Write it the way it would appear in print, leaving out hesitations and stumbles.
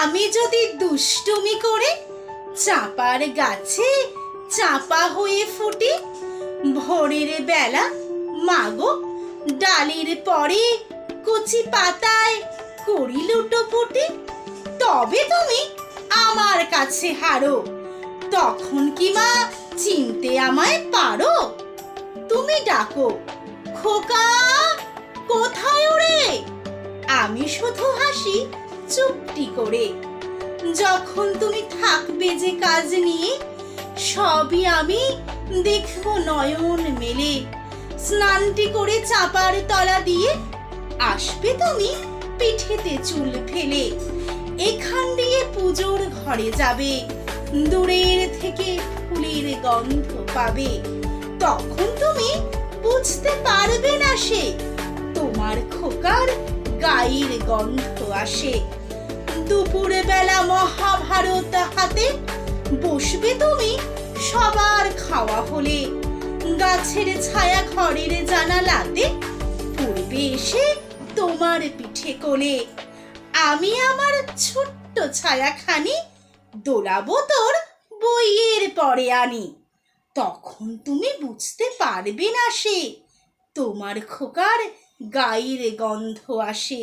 আমি যদি দুষ্টুমি করে চাপার গাছে চাপা হয়ে ফুটি, ভোরের বেলা মাগো ডালের পরে কচি পাতায় করি লুটোপুটি, তবে তুমি আমার কাছে হারো। তখন কি মা চিনতে আমায় পারো? তুমি ডাকো, খোকা কোথায় ওরে? আমি শুধু হাসি চুপটি করে। যখন তুমি থাকবে যে কাজ নিয়ে, সবই আমি দেখবো নয়ন মেলে। স্নানটি করে চাপার তলা দিয়ে আসবে তুমি পিঠেতে চুল ফেলে। এখান দিয়ে পুজোর ঘরে যাবে, দূরের থেকে ফুলের গন্ধ পাবে। তখন তুমি বুঝতে পারবে না সে তোমার খোকার গায়ের গন্ধ আসে। দুপুরে বেলা মহাভারত হাতে বসবে তুমি সবার খাওয়া হলে। গাছের ছায়া ঘরের জানালাতে পড়বে এসে তোমার পিঠে কোলে। আমি আমার ছোট্ট ছায়াখানি দোলাবো তোর বইয়ের পরে আনি। তখন তুমি বুঝতে পারবে না সে তোমার খোকার গায়ের গন্ধ আসে।